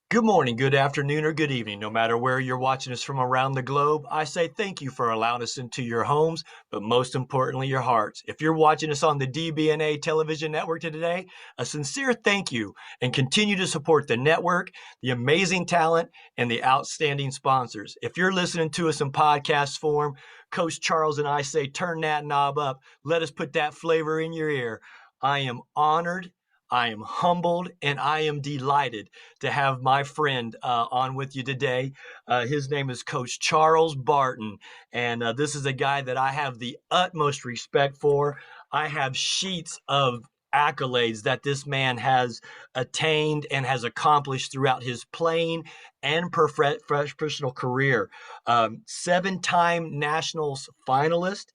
Good morning, good afternoon, or good evening. No matter where you're watching us from around the globe, I say thank you for allowing us into your homes, but most importantly, your hearts. If you're watching us on the DBNA television network today, a sincere thank you and continue to support the network, the amazing talent, and the outstanding sponsors. If you're listening to us in podcast form, Coach Charles and I say turn that knob up. Let us put that flavor in your ear. I am honored. I am humbled and I am delighted to have my friend on with you today. His name is Coach Charles Barton, and this is a guy that I have the utmost respect for. I have sheets of accolades that this man has attained and has accomplished throughout his playing and professional career. 7-time Nationals finalist,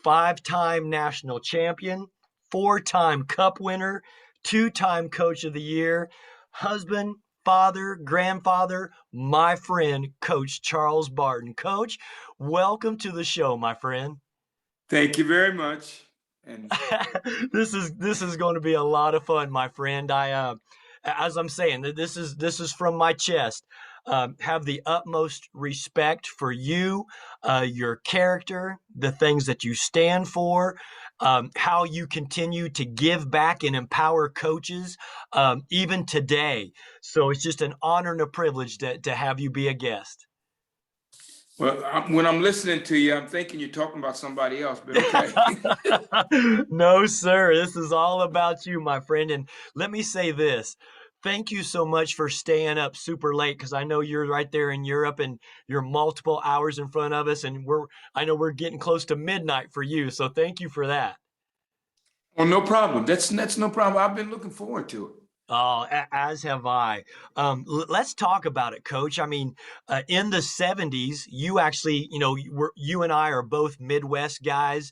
5-time national champion, 4-time cup winner, 2-time coach of the year, husband, father, grandfather, my friend, Coach Charles Barton. Coach, welcome to the show, my friend. Thank you very much. And This is going to be a lot of fun, my friend. As I'm saying, this is from my chest. Have the utmost respect for you, your character, the things that you stand for, how you continue to give back and empower coaches, even today. So it's just an honor and a privilege to have you be a guest. well, when I'm listening to you, I'm thinking you're talking about somebody else, but okay. No, sir. This is all about you, my friend. And let me say this. Thank you so much for staying up super late because I know you're right there in Europe and you're multiple hours in front of us, and I know we're getting close to midnight for you. So thank you for that. Well, no problem. That's no problem. I've been looking forward to it. Oh, as have I. Let's talk about it, Coach. I mean, in the '70s, you actually, you and I are both Midwest guys.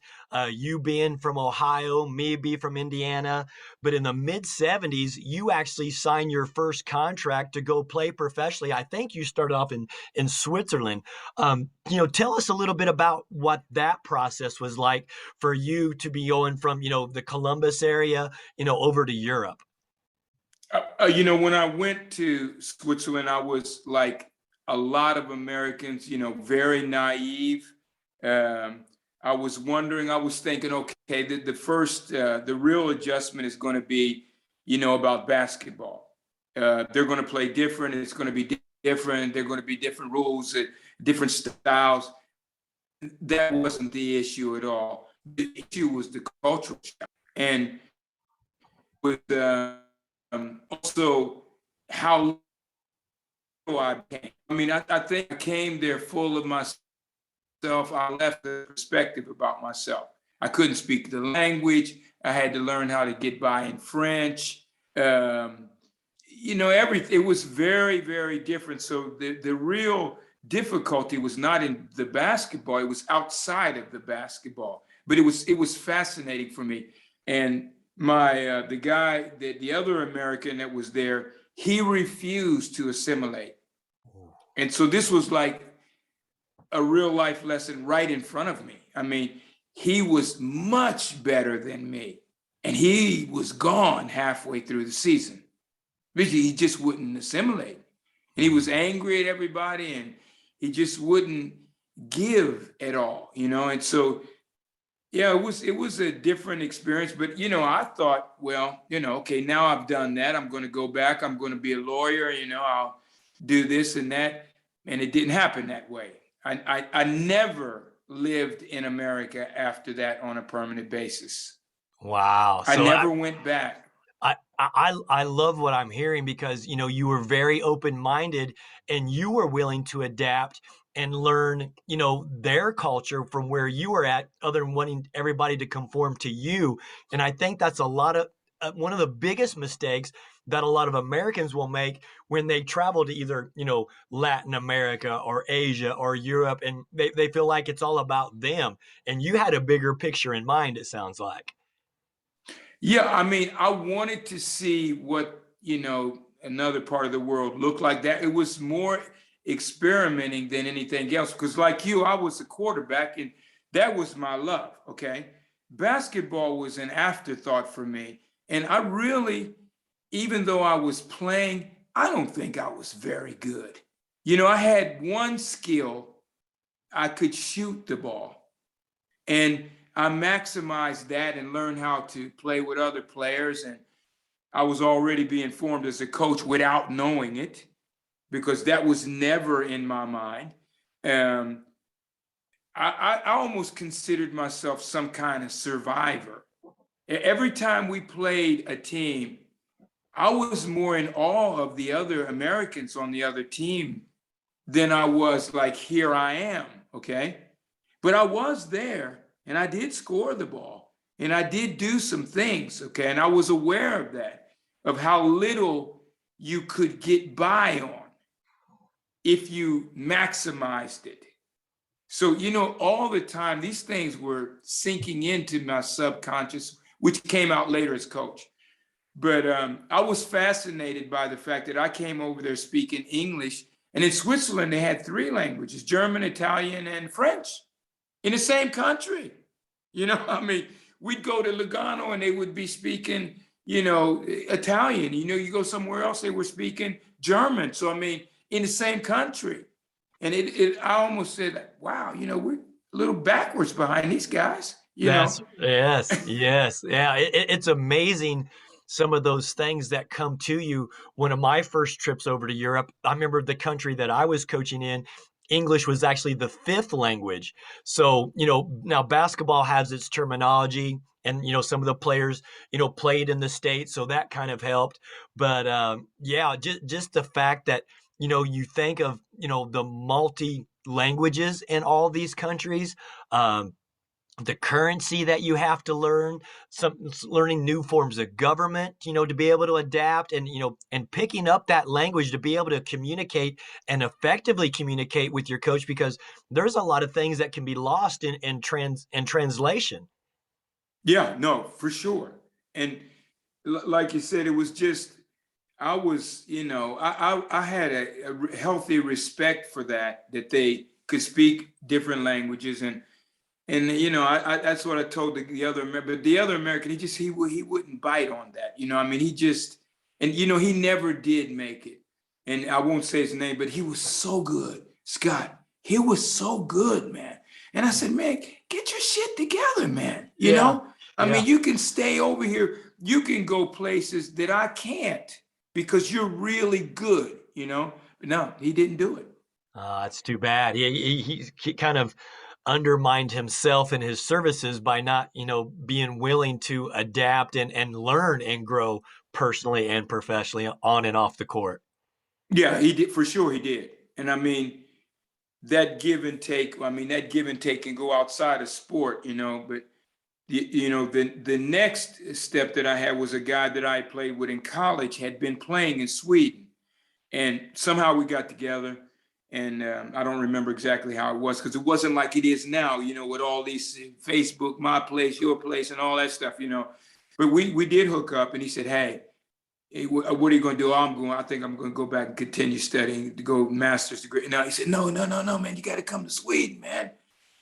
You being from Ohio, me be from Indiana. But in the mid '70s, you actually signed your first contract to go play professionally. I think you started off in Switzerland. Tell us a little bit about what that process was like for you to be going from, the Columbus area, over to Europe. When I went to Switzerland, I was like a lot of Americans, very naive. Um, I was wondering, I was thinking, okay, the real adjustment is going to be, about basketball. They're going to play different. It's going to be different. They're going to be different rules, different styles. That wasn't the issue at all. The issue was the cultural shock. And with also how I came. I mean, I think I came there full of myself. I left a perspective about myself. I couldn't speak the language. I had to learn how to get by in French. Everything. It was very, very different. So the real difficulty was not in the basketball. It was outside of the basketball. But it was fascinating for me. And the other American that was there, he refused to assimilate. And so this was like a real life lesson right in front of me. I mean, he was much better than me, and he was gone halfway through the season because he just wouldn't assimilate. And he was angry at everybody, and he just wouldn't give at all, And so yeah, it was a different experience, but I thought, well, okay, now I've done that. I'm going to go back. I'm going to be a lawyer. I'll do this and that, and it didn't happen that way. I never lived in America after that on a permanent basis. Wow. I never went back. I love what I'm hearing because you were very open-minded and you were willing to adapt and learn their culture from where you were at, other than wanting everybody to conform to you. And I think that's a lot of one of the biggest mistakes that a lot of Americans will make when they travel to either Latin America or Asia or Europe, and they feel like it's all about them. And you had a bigger picture in mind, it sounds like. Yeah, I mean, I wanted to see what, another part of the world looked like. That it was more experimenting than anything else. Because like you, I was a quarterback and that was my love. Okay. Basketball was an afterthought for me. And I really, even though I was playing, I don't think I was very good. You know, I had one skill. I could shoot the ball. And I maximized that and learned how to play with other players. And I was already being formed as a coach without knowing it, because that was never in my mind. Um, I almost considered myself some kind of survivor. Every time we played a team, I was more in awe of the other Americans on the other team than I was like, here I am, okay? But I was there and I did score the ball and I did do some things, okay? And I was aware of that, of how little you could get by on if you maximized it. So, you know, all the time, these things were sinking into my subconscious, which came out later as coach. But I was fascinated by the fact that I came over there speaking English. And in Switzerland, they had 3 languages, German, Italian, and French in the same country. You know, I mean, we'd go to Lugano and they would be speaking, you know, Italian. You know, you go somewhere else, they were speaking German. So, I mean, in the same country. And I almost said, wow, you know, we're a little backwards behind these guys, you know. Yes, yes. Yeah, it's amazing some of those things that come to you. One of my first trips over to Europe, I remember the country that I was coaching in, English was actually the 5th language. So, you know, now basketball has its terminology and, you know, some of the players, you know, played in the States. So that kind of helped. But yeah, just the fact that, you know, you think of, you know, the multi languages in all these countries, the currency that you have to learn, learning new forms of government, you know, to be able to adapt and, you know, and picking up that language to be able to communicate and effectively communicate with your coach, because there's a lot of things that can be lost in translation. Yeah, no, for sure. And like you said, it was just, I was, you know, I had a healthy respect for that, that they could speak different languages. And you know, I that's what I told the other, but the other American, he wouldn't bite on that. You know, I mean, he just, and you know, he never did make it. And I won't say his name, but he was so good, Scott. He was so good, man. And I said, man, get your shit together, man. You Yeah. know, I Yeah. mean, you can stay over here. You can go places that I can't because you're really good, you know. But no, he didn't do it. That's too bad. He kind of undermined himself and his services by not, you know, being willing to adapt and learn and grow personally and professionally on and off the court. Yeah, he did for sure. He did, and I mean that give and take. I mean that give and take can go outside of sport, you know. But you know, the next step that I had was a guy that I played with in college had been playing in Sweden, and somehow we got together. And I don't remember exactly how it was, because it wasn't like it is now, you know, with all these Facebook, my place, your place, and all that stuff, you know. But we did hook up, and he said, hey, what are you going to do? I think I'm going to go back and continue studying to go master's degree. Now he said, no, man, you got to come to Sweden, man,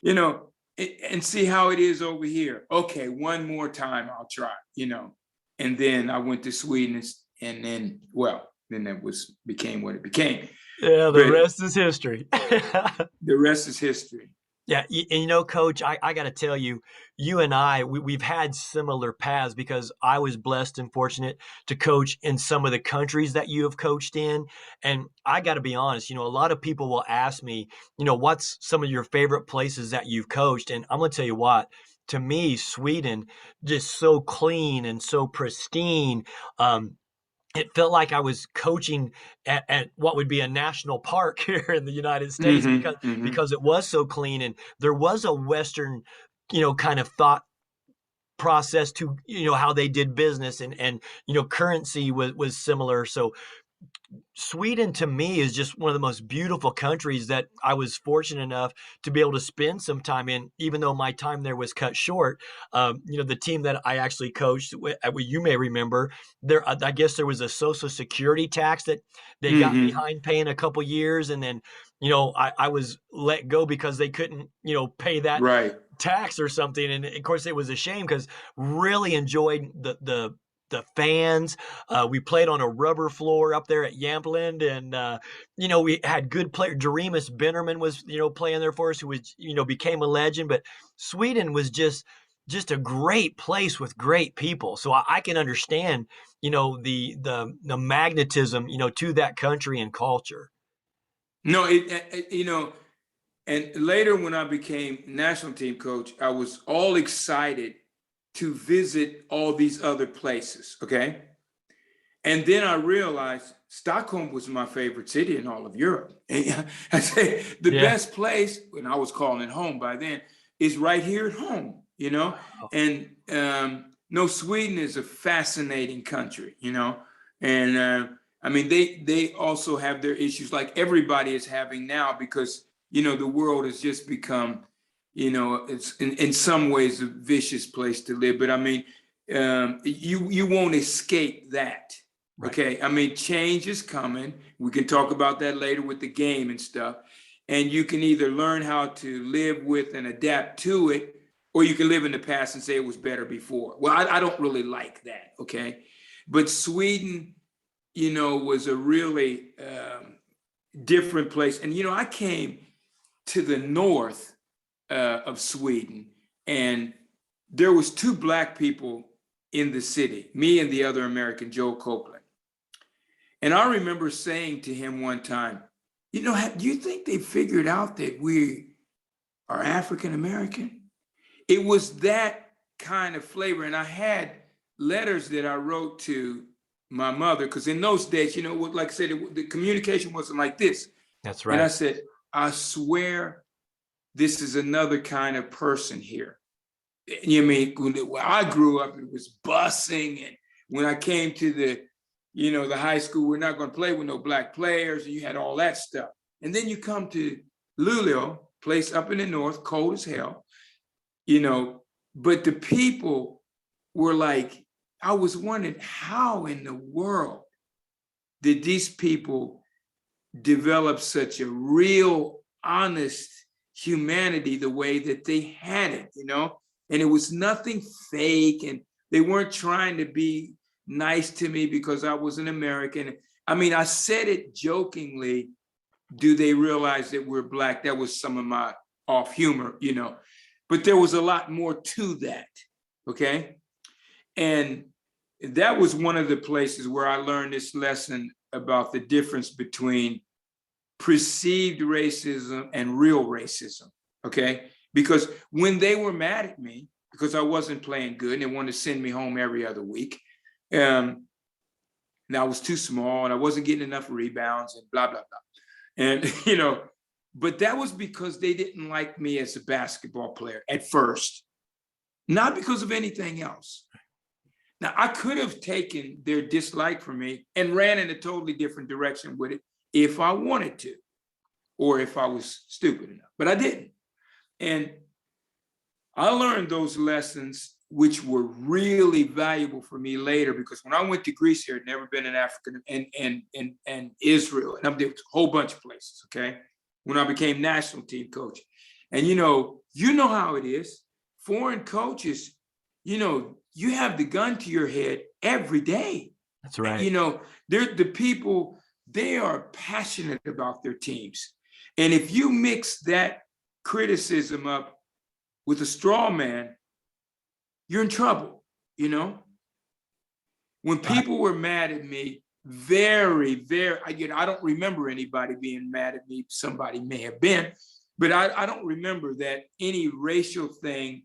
you know, and see how it is over here. Okay, one more time, I'll try, you know. And then I went to Sweden, and then, well, then that became what it became. Yeah, the But rest is history. the rest is history. Yeah, and you know, Coach, I got to tell you, you and we've had similar paths, because I was blessed and fortunate to coach in some of the countries that you have coached in. And I got to be honest, you know, a lot of people will ask me, you know, what's some of your favorite places that you've coached? And I'm going to tell you what, to me, Sweden, just so clean and so pristine. It felt like I was coaching at what would be a national park here in the United States, Mm-hmm, mm-hmm. because it was so clean, and there was a Western, you know, kind of thought process to, you know, how they did business, and you know, currency was similar. So Sweden to me is just one of the most beautiful countries that I was fortunate enough to be able to spend some time in, even though my time there was cut short. You know, the team that I actually coached, you may remember, there, I guess there was a social security tax that they got Mm-hmm. behind paying a couple years. And then, you know, I was let go because they couldn't, you know, pay that Right. tax or something. And of course it was a shame, because really enjoyed the the fans. We played on a rubber floor up there at Yampland, and we had good players. Jeremus Bennerman was playing there for us, who was became a legend. But Sweden was just a great place with great people. So I can understand the magnetism to that country and culture. No, and later when I became national team coach, I was all excited to visit all these other places, okay? And then I realized Stockholm was my favorite city in all of Europe. And I say the best place, and I was calling it home by then, is right here at home, And no, Sweden is a fascinating country, And I mean, they also have their issues like everybody is having now because, the world has just become, it's in some ways a vicious place to live. But I mean, you won't escape that. Right. Okay. I mean, change is coming. We can talk about that later with the game and stuff. And you can either learn how to live with and adapt to it, or you can live in the past and say it was better before. Well, I don't really like that. Okay. But Sweden, was a really different place. And, I came to the north of Sweden, and there was 2 Black people in the city, me and the other American, Joe Copeland. And I remember saying to him one time, do you think they figured out that we are African American? It was that kind of flavor. And I had letters that I wrote to my mother, because in those days, like I said, the communication wasn't like this. That's right. And I said, I swear this is another kind of person here. When I grew up, it was busing. And when I came to the high school, we're not going to play with no Black players. And you had all that stuff. And then you come to Luleå, place up in the north, cold as hell, but the people were like, I was wondering, how in the world did these people develop such a real, honest humanity the way that they had it, And it was nothing fake, and they weren't trying to be nice to me because I was an American. I mean, I said it jokingly, do they realize that we're Black? That was some of my off humor, but there was a lot more to that, okay? And that was one of the places where I learned this lesson about the difference between perceived racism and real racism, okay? Because when they were mad at me, because I wasn't playing good and they wanted to send me home every other week, and I was too small and I wasn't getting enough rebounds and blah, blah, blah. And, but that was because they didn't like me as a basketball player at first, not because of anything else. Now, I could have taken their dislike for me and ran in a totally different direction with it if I wanted to, or if I was stupid enough, but I didn't. And I learned those lessons, which were really valuable for me later, because when I went to Greece here, I'd never been in Africa and Israel, and I did a whole bunch of places, okay? When I became national team coach. And you know how it is. Foreign coaches, you have the gun to your head every day. That's right. They're the people, they are passionate about their teams. And if you mix that criticism up with a straw man, you're in trouble, When people were mad at me, very, very, I don't remember anybody being mad at me. Somebody may have been, but I don't remember that any racial thing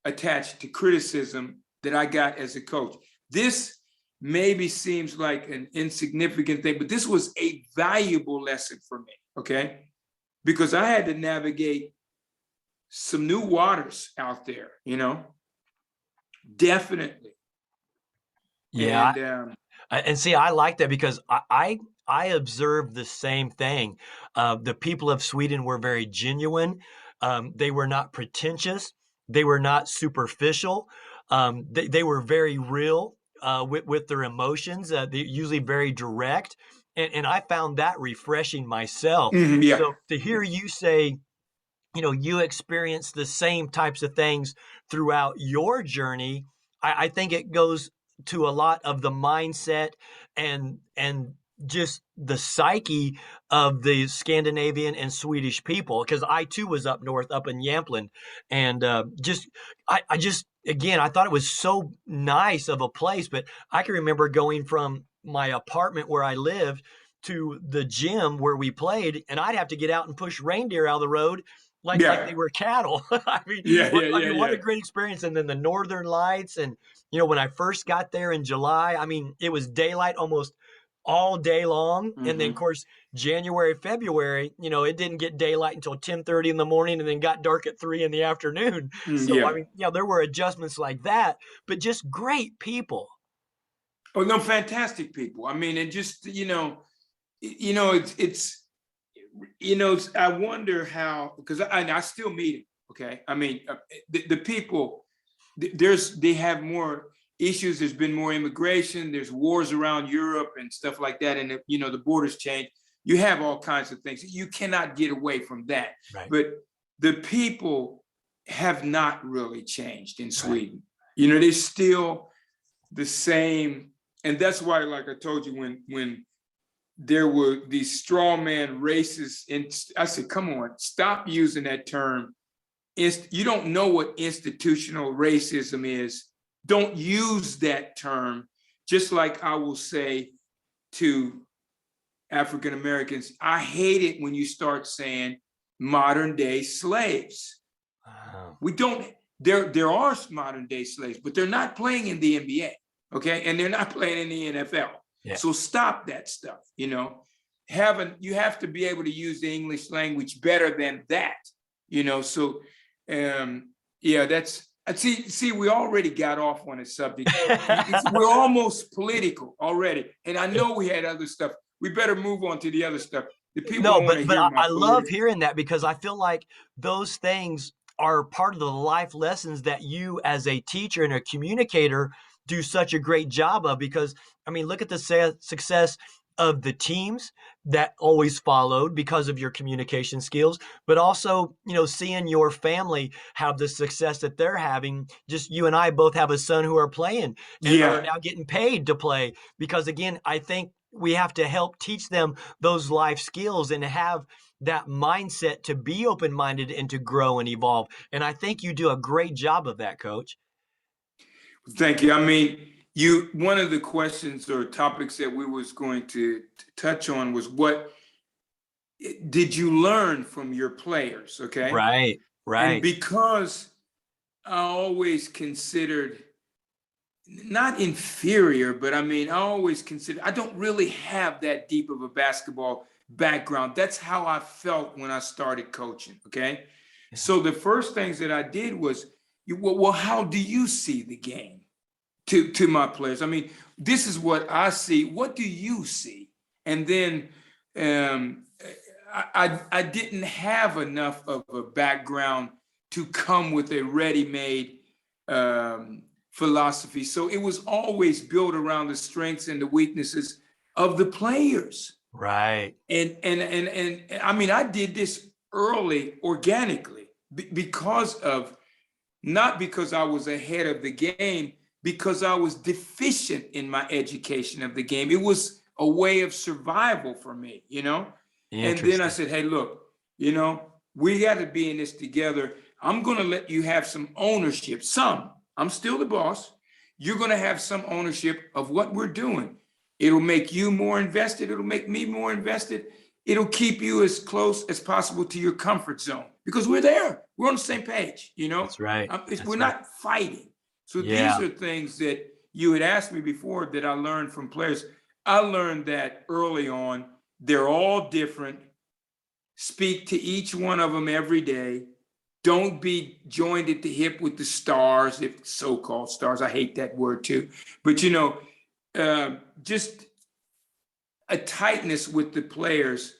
attached to criticism that I got as a coach. This maybe seems like an insignificant thing, but this was a valuable lesson for me, okay? Because I had to navigate some new waters out there, Definitely. Yeah. And see, I like that because I observed the same thing. The people of Sweden were very genuine. They were not pretentious. They were not superficial. They were very real with their emotions. They're usually very direct. And I found that refreshing myself. Yeah. So to hear you say, you experienced the same types of things throughout your journey, I think it goes to a lot of the mindset and just the psyche of the Scandinavian and Swedish people, because I too was up north, up in Yamplin, and I just again I thought it was so nice of a place. But I can remember going from my apartment where I lived to the gym where we played, and I'd have to get out and push reindeer out of the road like Yeah. they were cattle. Yeah. Yeah. Yeah. What Yeah. a great experience. And then the Northern Lights, and when I first got there in July, it was daylight almost all day long. And then of Hmm. course, January, February, it didn't get daylight until 10:30 in the morning and then got dark at 3 in the afternoon. So Yeah. there were adjustments like that, but just great people. Oh no, fantastic people. I mean, and just I wonder how, because I still meet them. Okay, I mean, the people, they have more issues. There's been more immigration. There's wars around Europe and stuff like that, and the borders change. You have all kinds of things. You cannot get away from that. Right. But the people have not really changed in Sweden. Right. They're still the same, and that's why, like I told you, when there were these straw man races, and I said, come on, stop using that term. You don't know what institutional racism is. Don't use that term. Just like I will say to African Americans, I hate it when you start saying modern day slaves. Wow. We don't, there are modern day slaves, but they're not playing in the NBA, okay? And they're not playing in the NFL. Yeah. So stop that stuff, you have to be able to use the English language better than that, so that's, see, we already got off on a subject. We're almost political already. And I know we had other stuff. We better move on to the other stuff. The people No, don't want to but hear my I love political. hearing that, because I feel like those things are part of the life lessons that you as a teacher and a communicator do such a great job of. Because look at the success of the teams that always followed because of your communication skills, but also, seeing your family have the success that they're having. Just you and I both have a son who are playing and are now getting paid to play, because again, I think we have to help teach them those life skills and have that mindset to be open-minded and to grow and evolve. And I think you do a great job of that, Coach. Thank you. One of the questions or topics that we was going to touch on was, what did you learn from your players? Okay. Right. And because I always considered, not inferior, but I always consider, I don't really have that deep of a basketball background. That's how I felt when I started coaching. Okay. Yeah. So the first things that I did was, well, how do you see the game? To my players. This is what I see. What do you see? And then I didn't have enough of a background to come with a ready-made philosophy. So it was always built around the strengths and the weaknesses of the players. Right. And I did this early, organically, not because I was ahead of the game, because I was deficient in my education of the game. It was a way of survival for me, And then I said, hey, look, we got to be in this together. I'm going to let you have some ownership. I'm still the boss. You're going to have some ownership of what we're doing. It'll make you more invested. It'll make me more invested. It'll keep you as close as possible to your comfort zone, because we're there. We're on the same page, That's right. We're not fighting. So these are things that you had asked me before that I learned from players. I learned that early on. They're all different. Speak to each one of them every day. Don't be joined at the hip with the stars, if so-called stars. I hate that word too. But, just a tightness with the players.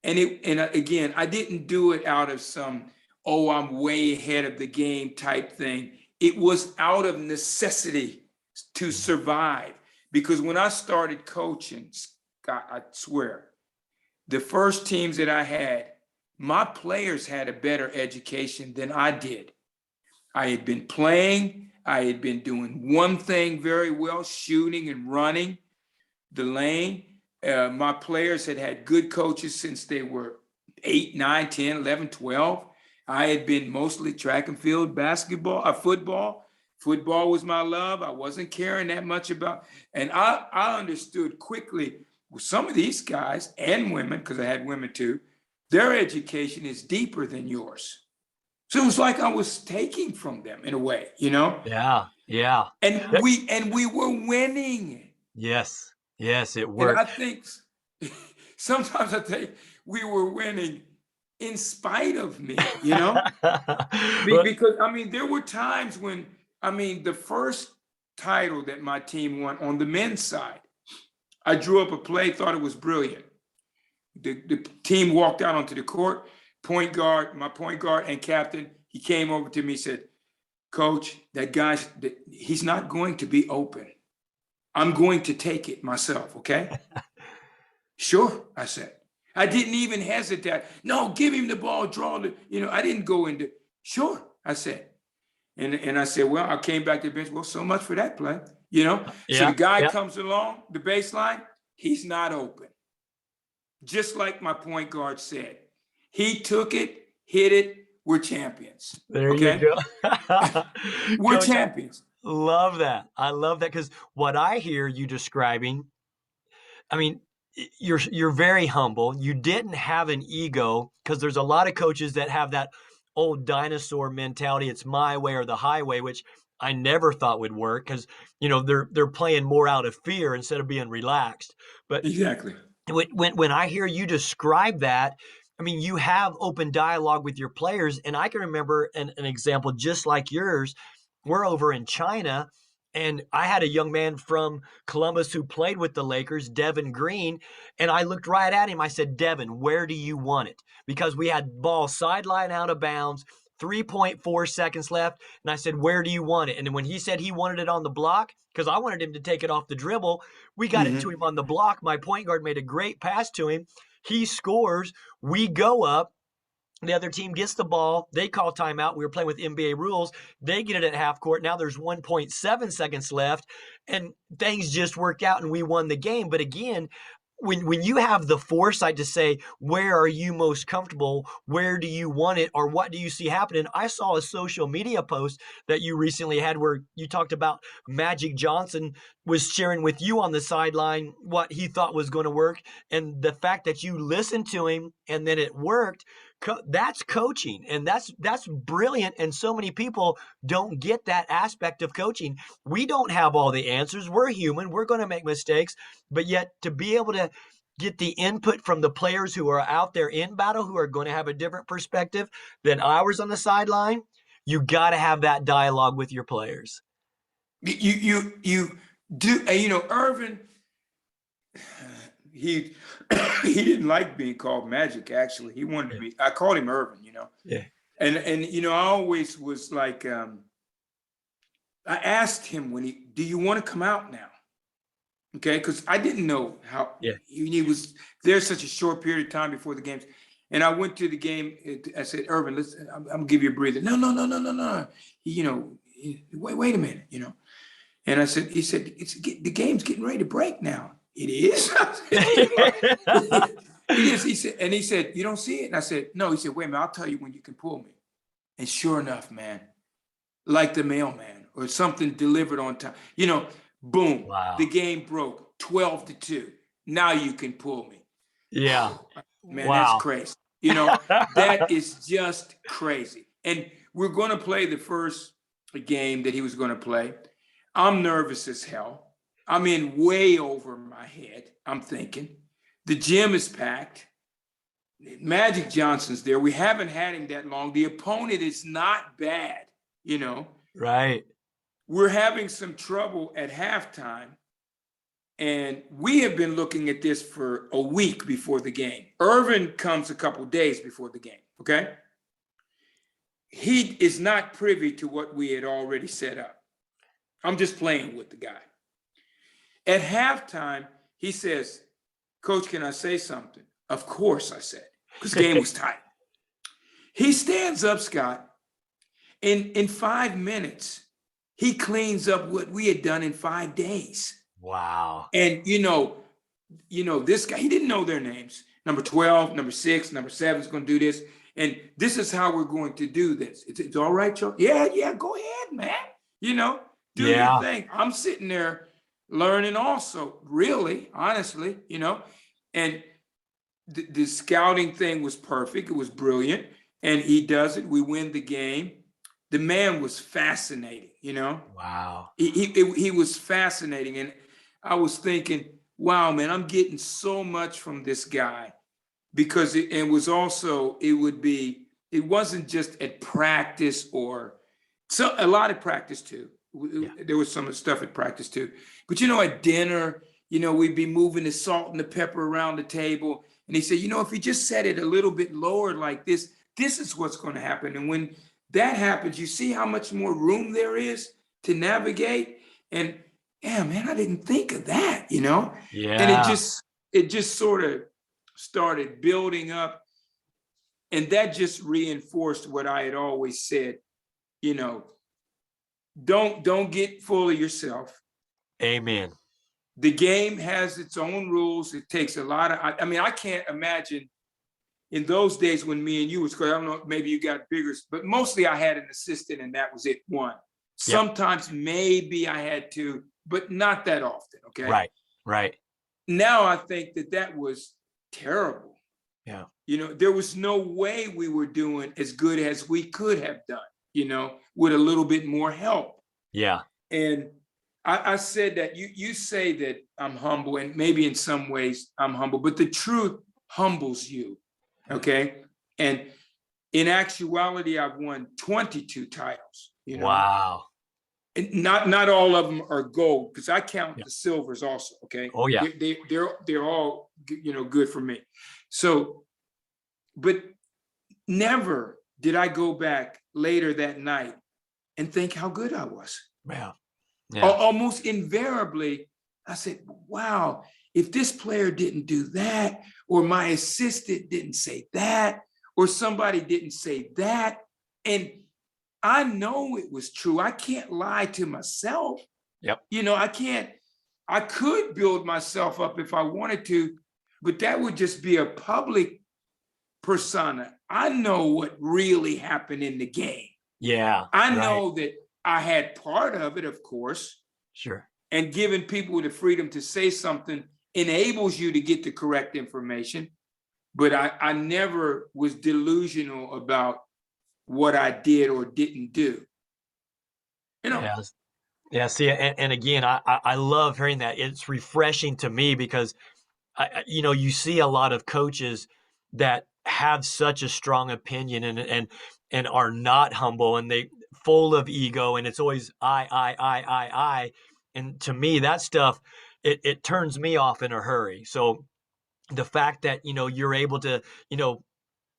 And again, I didn't do it out of some, I'm way ahead of the game type thing. It was out of necessity to survive. Because when I started coaching, Scott, I swear, the first teams that I had, my players had a better education than I did. I had been playing. I had been doing one thing very well, shooting and running the lane. My players had had good coaches since they were 8, 9, 10, 11, 12. I had been mostly track and field, basketball, football. Football was my love. I wasn't caring that much about, and I understood quickly with some of these guys and women, because I had women too, their education is deeper than yours. So it was like I was taking from them in a way, you know? Yeah. Yeah. And we were winning. Yes. Yes, it And I worked. think sometimes I think we were winning in spite of me, you know? Well, Because I mean, there were times when, I mean, the first title that my team won on the men's side, I drew up a play, thought it was brilliant. The team walked out onto the court, point guard, my point guard and captain, he came over to me, said, Coach, he's not going to be open. I'm going to take it myself, okay? Sure, I said. I didn't even hesitate. No, give him the ball, draw the, I didn't go into, sure, I said. And I said, well, I came back to the bench. Well, so much for that play, So the guy comes along the baseline, he's not open. Just like my point guard said, he took it, hit it. We're champions. there you Okay, go. we're Coach, champions. love that. I love that because what I hear you describing, I mean, you're very humble. You didn't have an ego because there's a lot of coaches that have that old dinosaur mentality. It's my way or the highway, which I never thought would work because they're playing more out of fear instead of being relaxed. But Exactly. when I hear you describe that, I mean, you have open dialogue with your players. And I can remember an example just like yours. We're over in China, and I had a young man from Columbus who played with the Lakers, Devin Green, and I looked right at him. I said, Devin, where do you want it? Because we had ball sideline out of bounds, 3.4 seconds left. And I said, where do you want it? And then when he said he wanted it on the block, because I wanted him to take it off the dribble, we got it to him on the block. My point guard made a great pass to him. He scores. We go up. The other team gets the ball. They call timeout. We were playing with NBA rules. They get it at half court. Now there's 1.7 seconds left, and things just work out, and we won the game. But again, when you have the foresight to say, where are you most comfortable? Where do you want it? Or what do you see happening? I saw a social media post that you recently had where you talked about Magic Johnson was sharing with you on the sideline what he thought was going to work. And the fact that you listened to him and then it worked, that's coaching, and that's brilliant. And so many people don't get that aspect of coaching. We don't have all the answers. We're human. We're going to make mistakes, but yet to be able to get the input from the players who are out there in battle, who are going to have a different perspective than ours on the sideline, you got to have that dialogue with your players. You do, Irvin, he didn't like being called Magic. Actually, he wanted to be. I called him Irvin. Yeah. And I always was like, I asked him do you want to come out now? Okay, because I didn't know how. Yeah. He was there such a short period of time before the games, and I went to the game. I said, Irvin, listen, I'm gonna give you a breather. No. Wait a minute, And he said, the game's getting ready to break now. It is? It is. He said, you don't see it? And I said, no. He said, wait a minute, I'll tell you when you can pull me. And sure enough, man, like the mailman or something delivered on time, boom, Wow. the game broke 12-2. Now you can pull me. Yeah. Man, Wow. that's crazy. That is just crazy. And we're going to play the first game that he was going to play. I'm nervous as hell. I'm in way over my head. I'm thinking the gym is packed. Magic Johnson's there. We haven't had him that long. The opponent is not bad, Right. We're having some trouble at halftime. And we have been looking at this for a week before the game. Irvin comes a couple days before the game, okay? He is not privy to what we had already set up. I'm just playing with the guy. At halftime, he says, Coach, can I say something? Of course, I said, because the game was tight. He stands up, Scott. In 5 minutes, he cleans up what we had done in 5 days. Wow. And this guy, he didn't know their names. Number 12, number 6, number 7 is going to do this. And this is how we're going to do this. It's all right, Chuck? Yeah, go ahead, man. Do your thing. I'm sitting there learning also, really, honestly, and the scouting thing was perfect. It was brilliant. And he does it. We win the game. The man was fascinating, Wow. He was fascinating. And I was thinking, wow, man, I'm getting so much from this guy, because it wasn't just at practice or a lot of practice too. There was some stuff at practice too. But, at dinner, we'd be moving the salt and the pepper around the table. And he said, if you just set it a little bit lower like this is what's going to happen. And when that happens, you see how much more room there is to navigate. And yeah, man, I didn't think of that, Yeah. And it just sort of started building up. And that just reinforced what I had always said, don't get full of yourself. Amen. The game has its own rules. It takes a lot of, I can't imagine in those days when me and you was, I don't know, maybe you got bigger, but mostly I had an assistant and that was it, one. Sometimes maybe I had two, but not that often, okay? Right. Now I think that was terrible. Yeah. There was no way we were doing as good as we could have done, with a little bit more help. Yeah. And I said that you say that I'm humble, and maybe in some ways I'm humble, but the truth humbles you. Okay. And in actuality, I've won 22 titles. Wow. And not all of them are gold, because I count the silvers also. Okay. Oh yeah. They're all good for me. So, but never did I go back later that night and think how good I was. Yeah. Almost invariably, I said, wow, if this player didn't do that, or my assistant didn't say that, or somebody didn't say that, and I know it was true. I can't lie to myself. Yep. I could build myself up if I wanted to, but that would just be a public persona. I know what really happened in the game. Yeah. I know that I had part of it, of course. Sure. And giving people the freedom to say something enables you to get the correct information. But I never was delusional about what I did or didn't do. Yeah. See, and again, I love hearing that. It's refreshing to me because, you see a lot of coaches that have such a strong opinion and are not humble, and they full of ego, and it's always I. And to me, that stuff, it turns me off in a hurry. So the fact that, you're able to,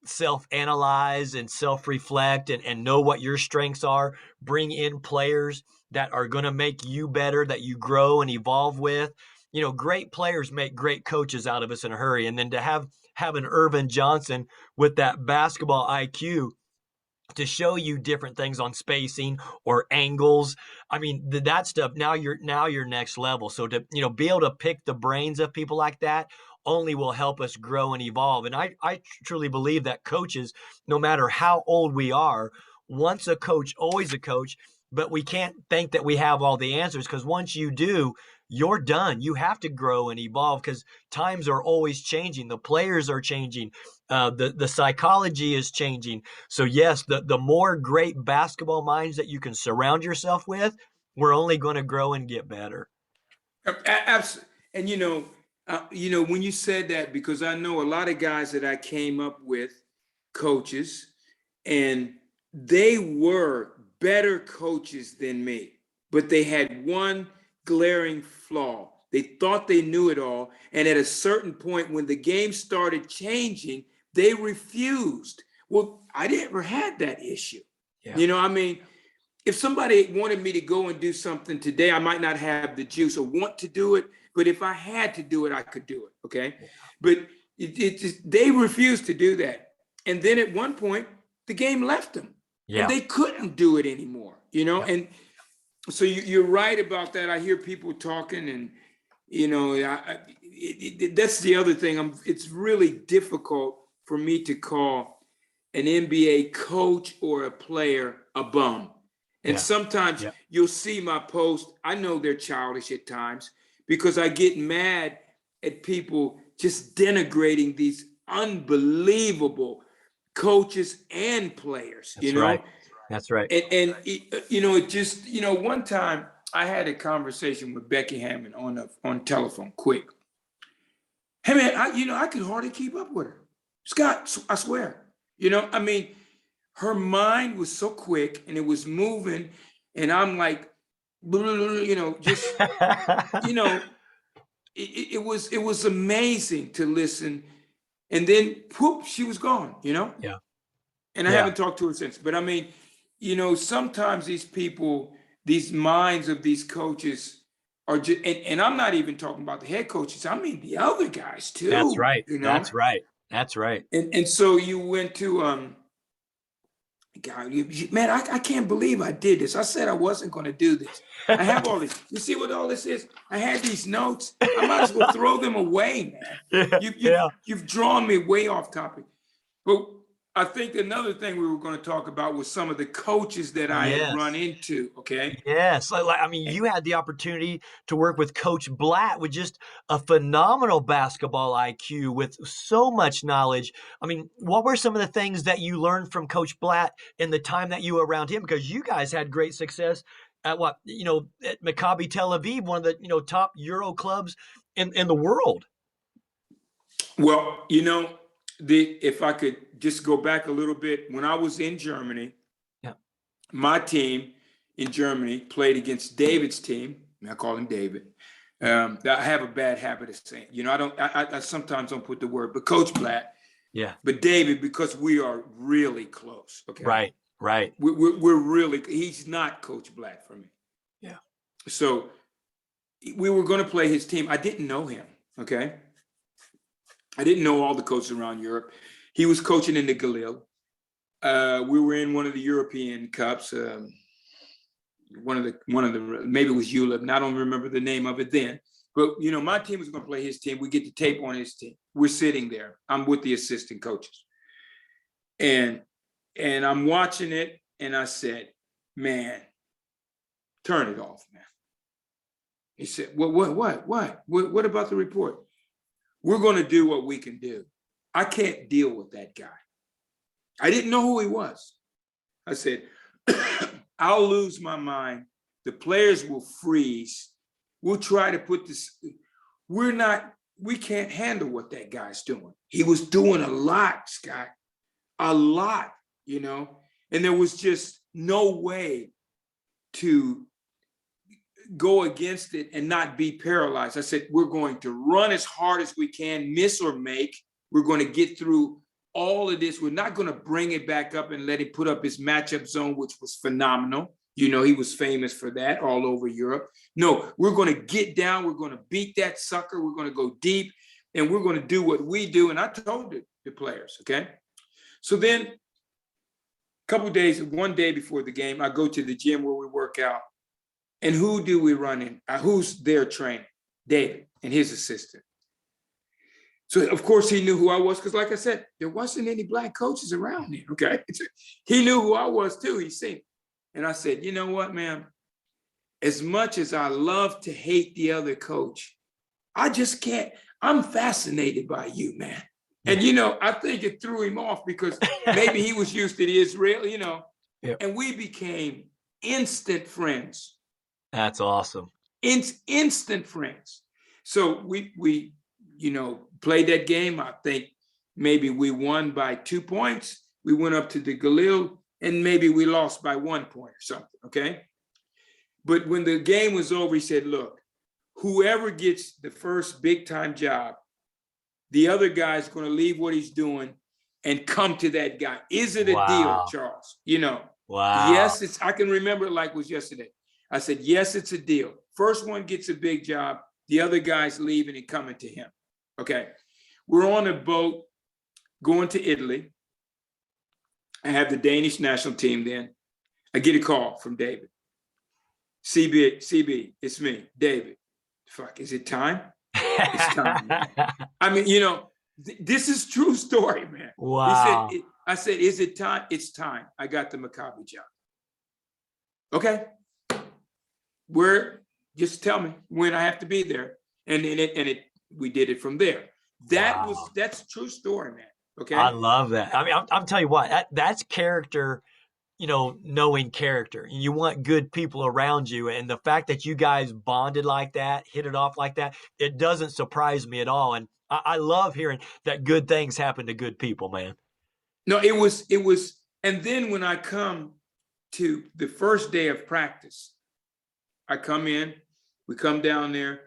self-analyze and self-reflect and know what your strengths are, bring in players that are going to make you better, that you grow and evolve with. Great players make great coaches out of us in a hurry. And then to have an Irvin Johnson with that basketball IQ to show you different things on spacing or angles. I mean, that stuff, now you're next level. So to, be able to pick the brains of people like that only will help us grow and evolve. And I truly believe that coaches, no matter how old we are, once a coach, always a coach, but we can't think that we have all the answers, because once you do, you're done. You have to grow and evolve because times are always changing. The players are changing. The psychology is changing. So yes, the more great basketball minds that you can surround yourself with, we're only going to grow and get better. Absolutely. And when you said that, because I know a lot of guys that I came up with, coaches, and they were better coaches than me, but they had one glaring flaw. They thought they knew it all. And at a certain point, when the game started changing, they refused. Well, I never had that issue. Yeah. If somebody wanted me to go and do something today, I might not have the juice or want to do it. But if I had to do it, I could do it. Okay. Yeah. But they refused to do that. And then at one point, the game left them. Yeah. And they couldn't do it anymore, Yeah. So you're right about that. I hear people talking, and that's the other thing. It's really difficult for me to call an NBA coach or a player a bum. And sometimes you'll see my post. I know they're childish at times because I get mad at people just denigrating these unbelievable coaches and players. That's right. That's right. And it just, one time I had a conversation with Becky Hammond on telephone, quick. Hey man, I could hardly keep up with her. Scott, I swear. Her mind was so quick and it was moving, and I'm like, just, it was amazing to listen. And then whoop, she was gone, Yeah. And I haven't talked to her since. But sometimes these people, these minds of these coaches are just, and I'm not even talking about the head coaches. I mean the other guys too. That's right. That's right. That's right. And so you went to God, man, I can't believe I did this. I said I wasn't going to do this. I have all this. You see what all this is? I had these notes. I might as well throw them away, man. You've drawn me way off topic. But I think another thing we were going to talk about was some of the coaches that I had run into. Okay. Yes. You had the opportunity to work with Coach Blatt, with just a phenomenal basketball IQ, with so much knowledge. What were some of the things that you learned from Coach Blatt in the time that you were around him? Because you guys had great success at at Maccabi Tel Aviv, one of the, top Euro clubs in the world. Well, if I could just go back a little bit, when I was in Germany, my team in Germany played against David's team. I call him David. I have a bad habit of saying, I sometimes don't put the word, but Coach Blatt. Yeah. But David, because we are really close. Okay. Right. We're really, he's not Coach Blatt for me. Yeah. So we were going to play his team. I didn't know him. Okay. I didn't know all the coaches around Europe. He was coaching in the Galil. We were in one of the European Cups. One of the maybe it was ULEB, and I don't remember the name of it then. But my team was going to play his team. We get the tape on his team. We're sitting there. I'm with the assistant coaches, and I'm watching it, and I said, "Man, turn it off, man." He said, What about the report? We're going to do what we can do. I can't deal with that guy. I didn't know who he was. I said, I'll lose my mind. The players will freeze. We'll try to put this. We can't handle what that guy's doing. He was doing a lot, Scott, a lot, and there was just no way to go against it and not be paralyzed. I said, we're going to run as hard as we can, miss or make. We're going to get through all of this. We're not going to bring it back up and let him put up his matchup zone, which was phenomenal. He was famous for that all over Europe. No, we're going to get down. We're going to beat that sucker. We're going to go deep, and we're going to do what we do. And I told the players, okay? So then one day before the game, I go to the gym where we work out. And who do we run in? Who's their trainer? David and his assistant. So, of course, he knew who I was because, like I said, there wasn't any black coaches around here, okay? He knew who I was, too. He seen. And I said, you know what, man? As much as I love to hate the other coach, I just can't. I'm fascinated by you, man. And, I think it threw him off because maybe he was used to the Israeli, and we became instant friends. That's awesome. Instant friends. So we played that game. I think maybe we won by 2 points. We went up to the Galil, and maybe we lost by 1 point or something, okay? But when the game was over, he said, look, whoever gets the first big-time job, the other guy's going to leave what he's doing and come to that guy. Is it a deal, Charles? Wow. Yes, I can remember it like it was yesterday. I said, yes, it's a deal. First one gets a big job. The other guy's leaving and coming to him. Okay. We're on a boat going to Italy. I have the Danish national team then. I get a call from David. CB, it's me, David. Fuck, is it time? It's time, man. I mean, this is true story, man. Wow. I said, is it time? It's time. I got the Maccabi job. Okay. Just tell me when I have to be there. And we did it from there. That's a true story, man. Okay. I love that. I mean, I'm telling you what, that's character, knowing character. You want good people around you. And the fact that you guys bonded like that, hit it off like that, it doesn't surprise me at all. And I love hearing that good things happen to good people, man. No, it was. And then when I come to the first day of practice, I come in, we come down there,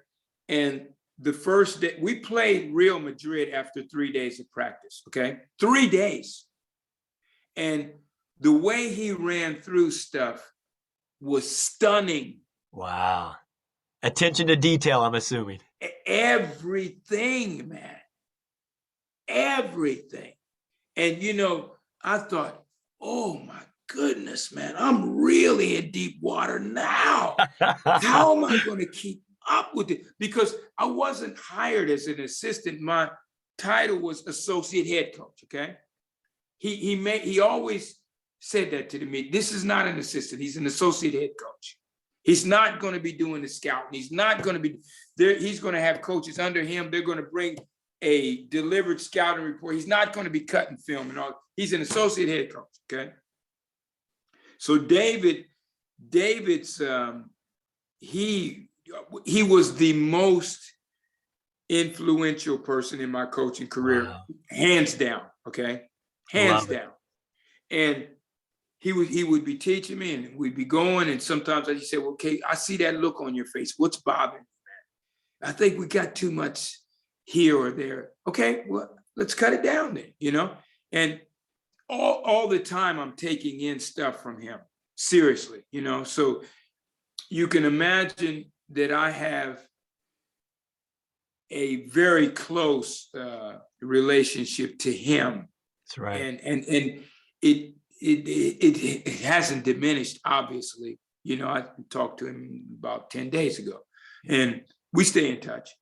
and the first day, we played Real Madrid after 3 days of practice, okay? 3 days. And the way he ran through stuff was stunning. Wow. Attention to detail, I'm assuming. Everything, man. Everything. And, I thought, oh my goodness, man, I'm really in deep water now. How am I going to keep up with it? Because I wasn't hired as an assistant. My title was associate head coach, okay? He always said that to me. This is not an assistant. He's an associate head coach. He's not going to be doing the scouting. He's not going to be there. He's going to have coaches under him. They're going to bring a delivered scouting report. He's not going to be cutting film and all. He's an associate head coach, okay? So David's he was the most influential person in my coaching career, wow. Hands down, okay? Hands down. And he would be teaching me, and we'd be going, and sometimes I'd say, well, okay, I see that look on your face. What's bothering you, man? I think we got too much here or there. Okay, well, let's cut it down then, And all the time I'm taking in stuff from him, seriously, So you can imagine that I have a very close relationship to him. That's right. And it hasn't diminished, obviously. I talked to him about 10 days ago, and we stay in touch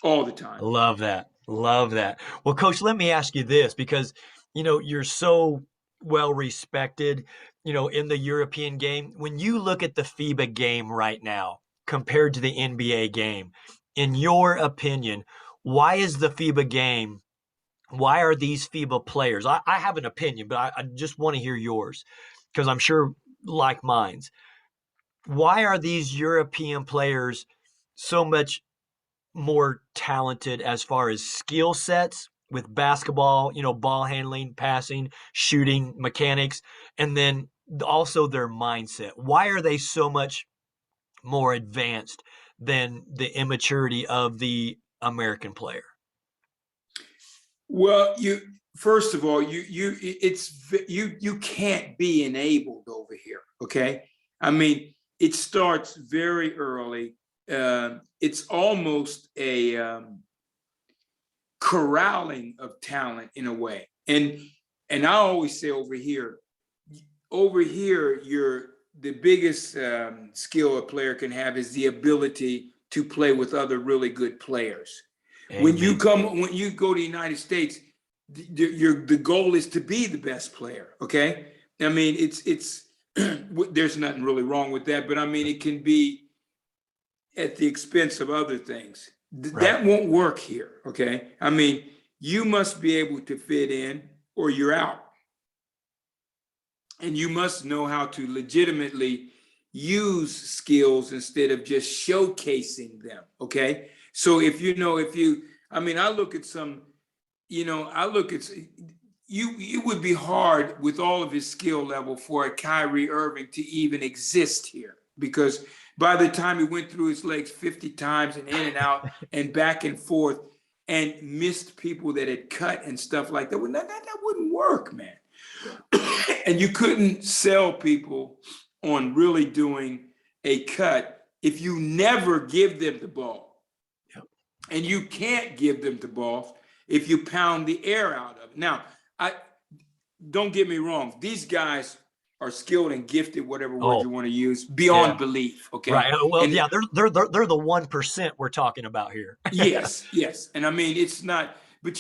all the time. Love that. Love that. Well, Coach, let me ask you this, because, you're so well respected, in the European game. When you look at the FIBA game right now compared to the NBA game, in your opinion, why is the FIBA game, why are these FIBA players, I have an opinion, but I just want to hear yours, because I'm sure like mine's. Why are these European players so much more talented as far as skill sets with basketball, ball handling, passing, shooting, mechanics, and then also their mindset? Why are they so much more advanced than the immaturity of the American player? Well, first of all, you can't be enabled over here, okay? I mean, it starts very early. It's almost a corralling of talent in a way. And I always say over here, the biggest skill a player can have is the ability to play with other really good players. Amen. When you go to the United States, the goal is to be the best player. Okay. I mean, it's there's nothing really wrong with that, but I mean, it can be at the expense of other things. Right. That won't work here. Okay. I mean, you must be able to fit in or you're out. And you must know how to legitimately use skills instead of just showcasing them. Okay. So I look at some, it would be hard with all of his skill level for a Kyrie Irving to even exist here, because by the time he went through his legs 50 times and in and out and back and forth and missed people that had cut and stuff like that, that wouldn't work, man. And you couldn't sell people on really doing a cut if you never give them the ball. Yep. And you can't give them the ball if you pound the air out of it. Now, don't get me wrong. These guys are skilled and gifted, whatever word Oh, you want to use, beyond yeah. belief. Okay. Right. Well, And yeah, they're the 1% we're talking about here. yes, yes. And I mean, it's not, but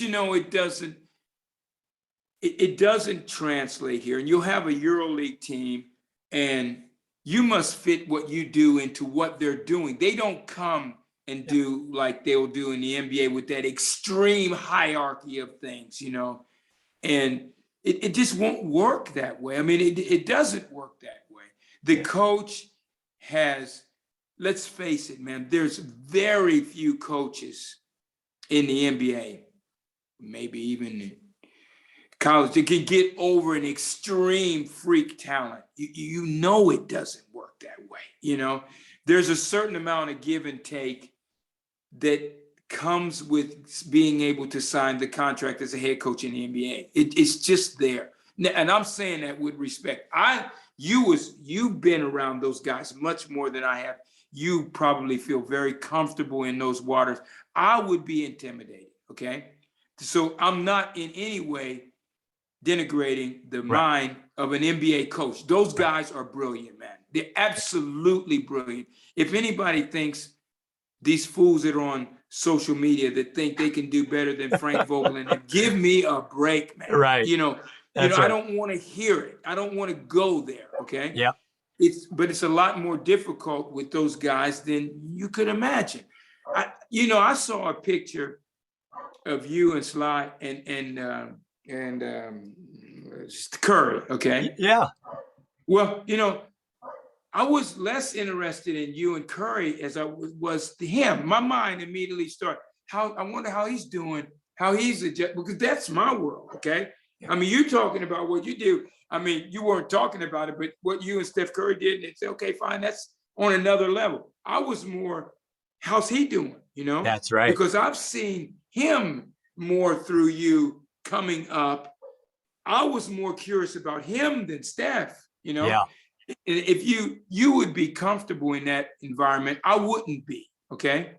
it doesn't translate here. And you'll have a EuroLeague team, and you must fit what you do into what they're doing. They don't come and do like they'll do in the NBA with that extreme hierarchy of things, and it just won't work that way. I mean, it doesn't work that way. The coach has, let's face it, man, there's very few coaches in the NBA, maybe even college, that can get over an extreme freak talent. You know it doesn't work that way. There's a certain amount of give and take that comes with being able to sign the contract as a head coach in the NBA. It's just there. And I'm saying that with respect. You've been around those guys much more than I have. You probably feel very comfortable in those waters. I would be intimidated, okay? So I'm not in any way denigrating the mind of an NBA coach. Those guys are brilliant, man. They're absolutely brilliant. If anybody thinks these fools that are on social media that think they can do better than Frank Vogel, and give me a break, man. Right. I don't want to hear it. I don't want to go there. Okay. Yeah. But it's a lot more difficult with those guys than you could imagine. I saw a picture of you and Sly and Curry. Okay. Yeah. Well, I was less interested in you and Curry as I was him. My mind immediately started, I wonder how he's doing, how he's adjusting, because that's my world, okay? I mean, you're talking about what you do. I mean, you weren't talking about it, but what you and Steph Curry did, and it's okay, fine, that's on another level. I was more, how's he doing, That's right. Because I've seen him more through you coming up. I was more curious about him than Steph, Yeah. If you would be comfortable in that environment, I wouldn't be, okay?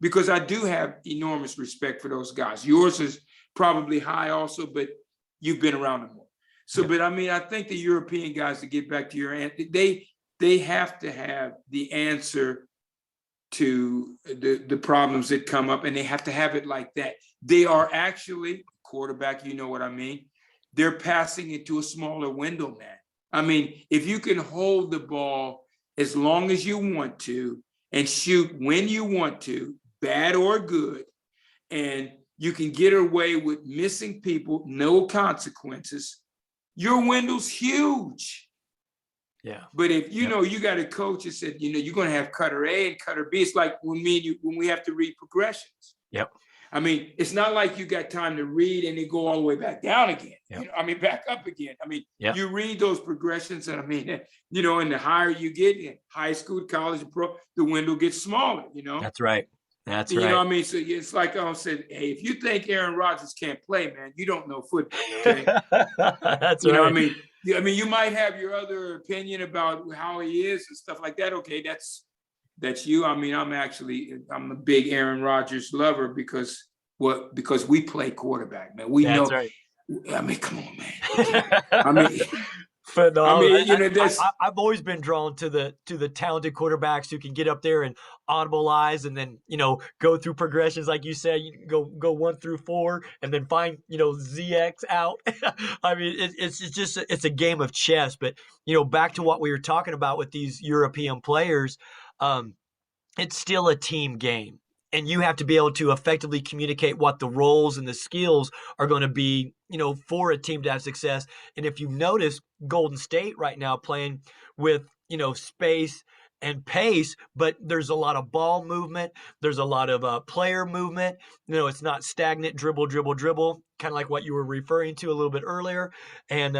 Because I do have enormous respect for those guys. Yours is probably high also, but you've been around them more. So, but I mean, I think the European guys, to get back to your answer, they have to have the answer to the problems that come up, and they have to have it like that. They are actually, quarterback, you know what I mean? They're passing into a smaller window, man. I mean, if you can hold the ball as long as you want to and shoot when you want to, bad or good, and you can get away with missing people, no consequences, your window's huge. Yeah. But if you got a coach that said, you're going to have cutter A and cutter B, it's like when we have to read progressions. Yep. I mean, it's not like you got time to read and then go all the way back down again. Yep. Back up again. Yep. You read those progressions, and and the higher you get in high school, college, and pro, the window gets smaller. That's right. That's right. So it's like I said, hey, if you think Aaron Rodgers can't play, man, you don't know football. Okay? That's right. You might have your other opinion about how he is and stuff like that. Okay, that's you. I'm a big Aaron Rodgers lover because we play quarterback, man. We know. Right. Come on, man. I've always been drawn to the talented quarterbacks who can get up there and audibilize, and then go through progressions like you said. You go 1 through 4, and then find ZX out. It's a game of chess. But back to what we were talking about with these European players, it's still a team game. And you have to be able to effectively communicate what the roles and the skills are going to be, for a team to have success. And if you notice, Golden State right now playing with, space and pace, but there's a lot of ball movement. There's a lot of player movement. It's not stagnant dribble, kind of like what you were referring to a little bit earlier. And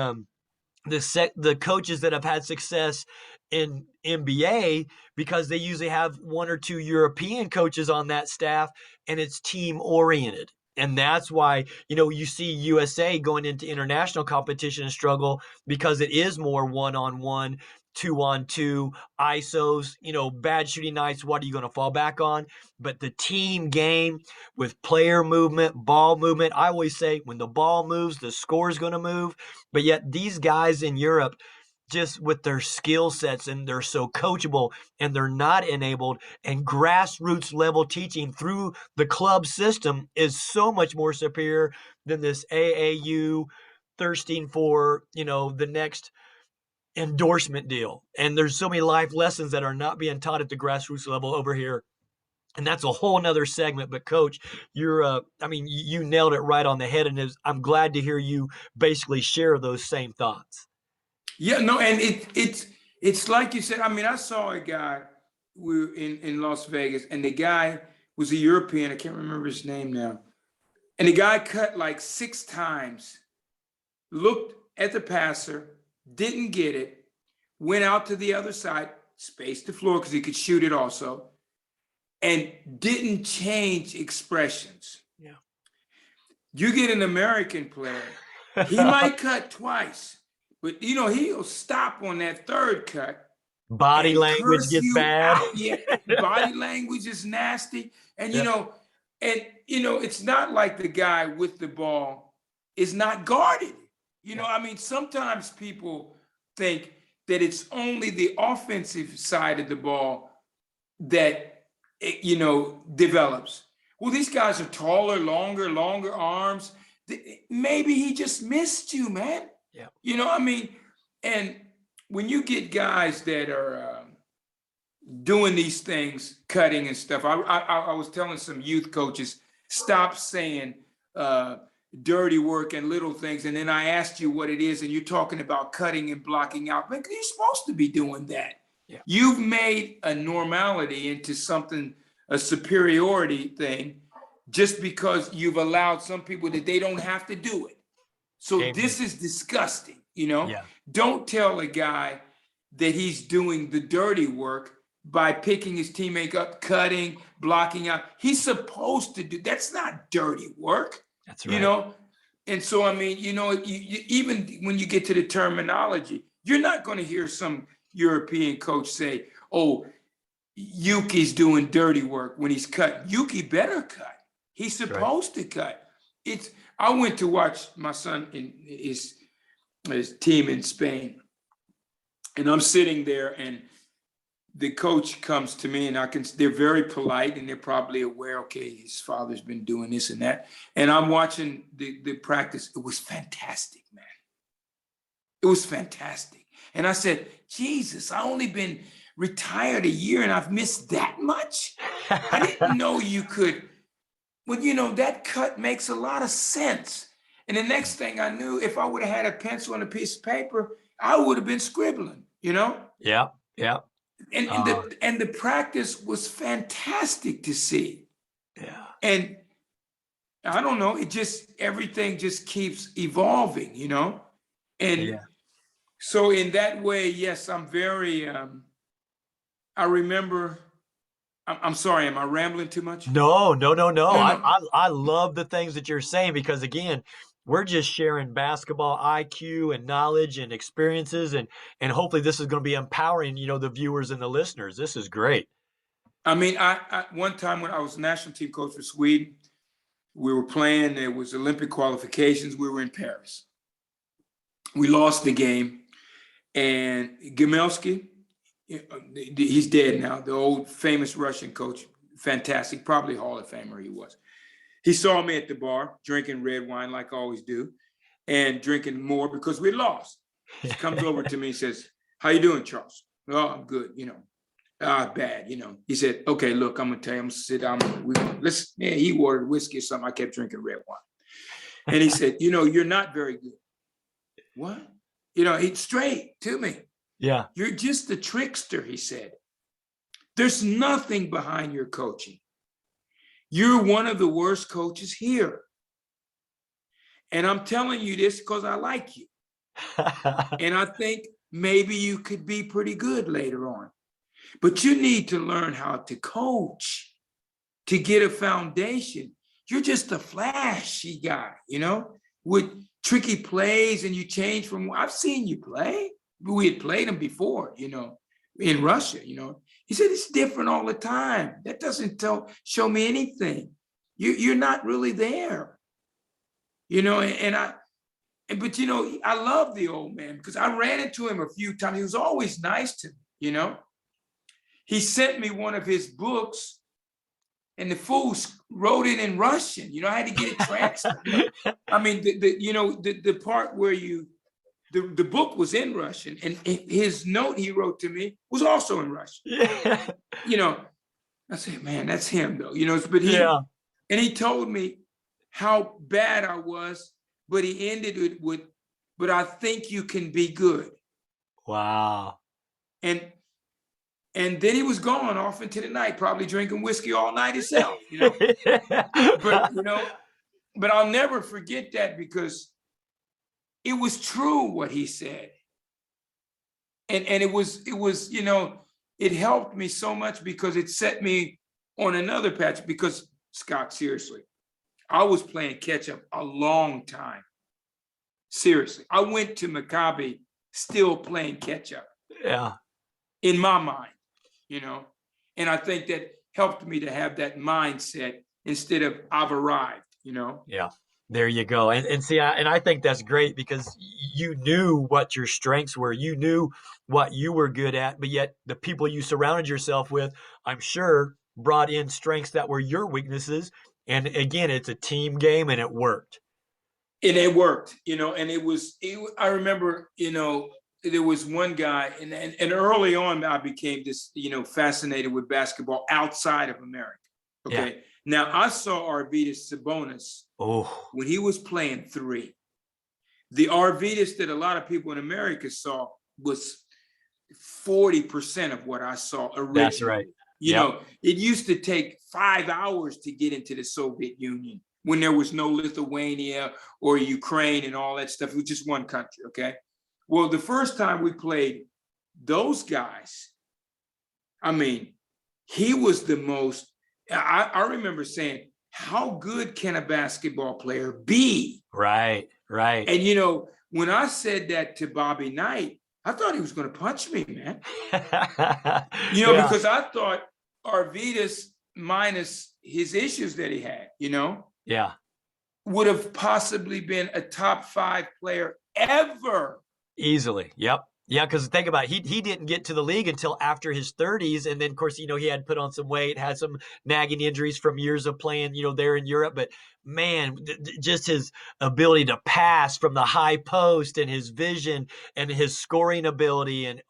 the coaches that have had success in NBA, because they usually have 1 or 2 European coaches on that staff, and it's team oriented. And that's why, you see USA going into international competition and struggle, because it is more 1-on-1, 2-on-2, ISOs, bad shooting nights. What are you going to fall back on? But the team game with player movement, ball movement, I always say when the ball moves, the score is going to move. But yet these guys in Europe, just with their skill sets, and they're so coachable, and they're not enabled, and grassroots level teaching through the club system is so much more superior than this AAU thirsting for, the next endorsement deal. And there's so many life lessons that are not being taught at the grassroots level over here. And that's a whole nother segment. But Coach, you nailed it right on the head. And I'm glad to hear you basically share those same thoughts. Yeah, no, and it's like you said. I mean, I saw a guy, we were in Las Vegas, and the guy was a European. I can't remember his name now. And the guy cut like 6 times, looked at the passer, didn't get it, went out to the other side, spaced the floor because he could shoot it also, and didn't change expressions. Yeah. You get an American player, he might cut twice, but he'll stop on that third cut. Body language gets bad. Yeah, body language is nasty. And it's not like the guy with the ball is not guarded. Sometimes people think that it's only the offensive side of the ball that develops. Well, these guys are taller, longer arms. Maybe he just missed you, man. Yeah. And when you get guys that are doing these things, cutting and stuff, I was telling some youth coaches, stop saying dirty work and little things. And then I asked you what it is, and you're talking about cutting and blocking out. Man, you're supposed to be doing that. Yeah. You've made a normality into something, a superiority thing, just because you've allowed some people that they don't have to do it. So Amen. This is disgusting. Yeah. Don't tell a guy that he's doing the dirty work by picking his teammate up, cutting, blocking out. He's supposed to do, that's not dirty work. That's right. And so, you even when you get to the terminology, you're not going to hear some European coach say, oh, Yuki's doing dirty work when he's cut. Yuki better cut. He's supposed to cut. I went to watch my son in his team in Spain, and I'm sitting there, and the coach comes to me, and they're very polite, and they're probably aware, okay, his father's been doing this and that. And I'm watching the practice. It was fantastic, man. It was fantastic. And I said, Jesus, I only been retired a year and I've missed that much? I didn't know you could. Well, that cut makes a lot of sense. And the next thing I knew, if I would have had a pencil and a piece of paper, I would have been scribbling, Yeah. And the practice was fantastic to see. Yeah. And I don't know, everything just keeps evolving, And so in that way, yes, I'm very, I remember, I'm sorry, am I rambling too much? No. I love the things that you're saying, because again, we're just sharing basketball IQ and knowledge and experiences, and hopefully this is going to be empowering, the viewers and the listeners. This is great. I one time when I was national team coach for Sweden, we were playing, it was Olympic qualifications, we were in Paris. We lost the game, and Gemelsky, he's dead now, the old famous Russian coach, fantastic, probably Hall of Famer he was. He saw me at the bar drinking red wine like I always do, and drinking more because we lost. He comes over to me and says, how you doing, Charles? Oh, I'm good, bad, He said, okay, look, I'm gonna tell you, I'm gonna sit down. He ordered whiskey or something. I kept drinking red wine. And he said, you're not very good. What? He's straight to me. Yeah. You're just a trickster, he said. There's nothing behind your coaching. You're one of the worst coaches here. And I'm telling you this because I like you. And I think maybe you could be pretty good later on. But you need to learn how to coach to get a foundation. You're just a flashy guy, with tricky plays, and you change from, I've seen you play. We had played him before, in Russia, He said, it's different all the time. That doesn't show me anything. You're not really there, and but you know, I love the old man because I ran into him a few times. He was always nice to me, you know. He sent me one of his books, and the fool wrote it in Russian. You know, I had to get it translated. I mean, the part where the book was in Russian, and his note he wrote to me was also in Russian. Yeah. You know, I said, man, that's him though. You know, but he told me how bad I was, but he ended it with, but I think you can be good. Wow. And then he was gone off into the night, probably drinking whiskey all night himself, you know. But you know, but I'll never forget that because it was true what he said. And it was, you know, it helped me so much because it set me on another patch. Because Scott, seriously, I was playing catch up a long time. Seriously, I went to Maccabi still playing catch up. Yeah. In my mind, you know, and I think that helped me to have that mindset instead of I've arrived, you know. Yeah. There you go. And see, I think that's great because you knew what your strengths were. You knew what you were good at, but yet the people you surrounded yourself with, I'm sure, brought in strengths that were your weaknesses. And again, it's a team game and it worked. And it worked, you know, and I remember, you know, there was one guy, and early on I became this, you know, fascinated with basketball outside of America. Okay. Yeah. Now I saw Arvydas Sabonis when he was playing 3. The Arvydas that a lot of people in America saw was 40% of what I saw originally. That's right. You know, it used to take 5 hours to get into the Soviet Union when there was no Lithuania or Ukraine and all that stuff. It was just one country, okay? Well, the first time we played those guys, I mean, he was the most, I remember saying, how good can a basketball player be? Right. And, you know, when I said that to Bobby Knight, I thought he was going to punch me, man. You know, because I thought Arvydas, minus his issues that he had, you know, would have possibly been a top 5 player ever. Easily. Yep. Yeah, because think about it, he didn't get to the league until after his 30s. And then, of course, you know, he had put on some weight, had some nagging injuries from years of playing, you know, there in Europe. But, man, just his ability to pass from the high post and his vision and his scoring ability and,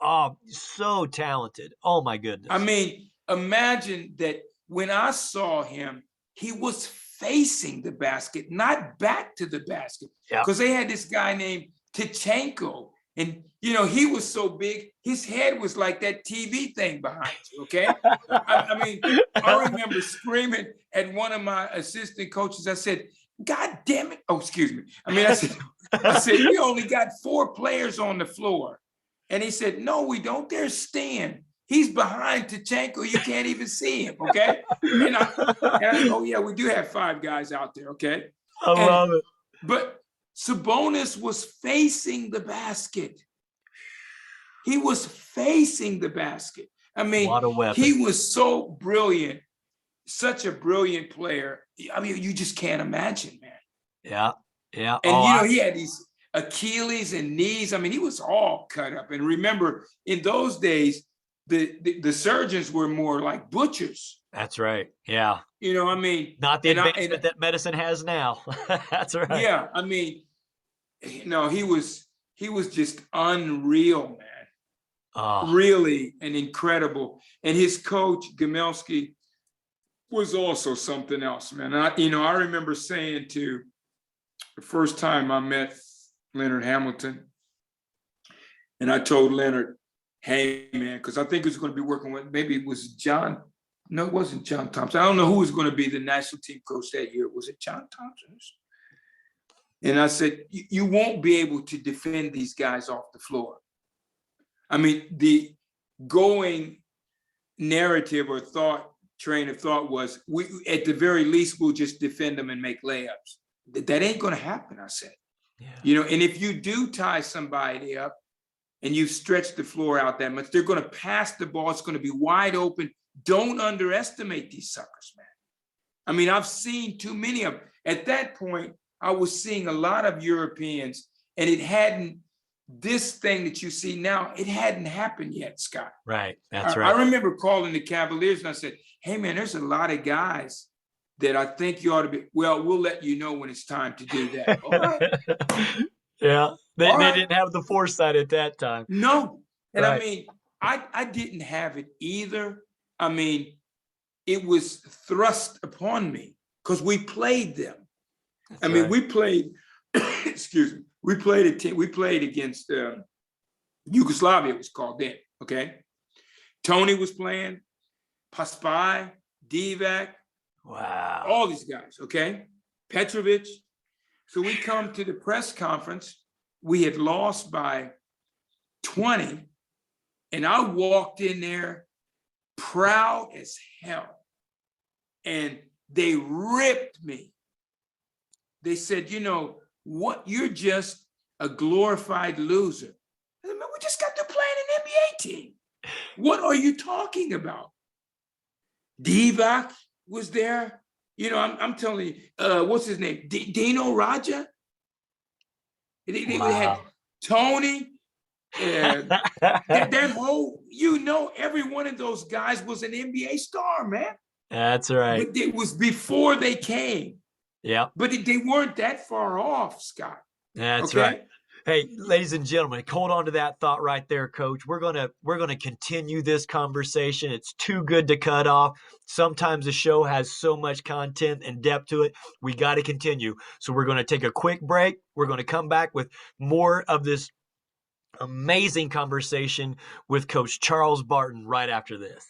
so talented. Oh, my goodness. I mean, imagine that when I saw him, he was facing the basket, not back to the basket. Because they had this guy named Tichenko. And, you know, he was so big, his head was like that TV thing behind you, okay? I mean, I remember screaming at one of my assistant coaches. I said, God damn it. Oh, excuse me. I mean, I said, we only got 4 players on the floor. And he said, no, we don't. There's Stan. He's behind Tichenko. You can't even see him, okay? And I said, oh, yeah, we do have 5 guys out there, okay? I love it. But Sabonis was facing the basket. He was facing the basket. I mean, he was so brilliant, such a brilliant player. I mean, you just can't imagine, man. Yeah. And, you know, he had these Achilles and knees. I mean, he was all cut up. And remember, in those days, the surgeons were more like butchers. That's right. Yeah. You know, I mean, not the advancement that medicine has now. That's right. Yeah. I mean, you know, he was just unreal, man. Really an incredible. And his coach, Gamelski, was also something else, man. I remember saying to the first time I met Leonard Hamilton, and I told Leonard, hey, man, because I think he was going to be working with, maybe it was John. No, it wasn't John Thompson. I don't know who was going to be the national team coach that year. Was it John Thompson? And I said, you won't be able to defend these guys off the floor. I mean, the going narrative or train of thought was, we at the very least, we'll just defend them and make layups. That ain't going to happen, I said. Yeah. You know, and if you do tie somebody up and you stretch the floor out that much, they're going to pass the ball. It's going to be wide open. Don't underestimate these suckers, man. I mean, I've seen too many of them. At that point, I was seeing a lot of Europeans, And it hadn't, this thing that you see now, it hadn't happened yet, Scott. Right. That's I right. remember calling the Cavaliers and I said, hey man, there's a lot of guys that I think you ought to be, well, we'll let you know when it's time to do that. All right. Yeah. They right. didn't have the foresight at that time. No. And right. I mean, I didn't have it either. I mean, it was thrust upon me because we played them. That's I mean, right. we played, excuse me, we played against Yugoslavia, it was called then, okay? Tony was playing, Paspai, Divac, wow, all these guys, okay? Petrovic. So we come to the press conference, we had lost by 20, and I walked in there proud as hell. And they ripped me. They said, you know, what, you're just a glorified loser. I said, man, we just got to play in an NBA team. What are you talking about? Divac was there. You know, I'm telling you, what's his name? Dino Raja? They had Tony. That whole, you know, every one of those guys was an NBA star, man. That's right. But it was before they came. Yeah. But they weren't that far off, Scott. That's okay? right. Hey, ladies and gentlemen, hold on to that thought right there, Coach. We're gonna continue this conversation. It's too good to cut off. Sometimes the show has so much content and depth to it. We got to continue. So we're gonna take a quick break. We're gonna come back with more of this amazing conversation with Coach Charles Barton right after this.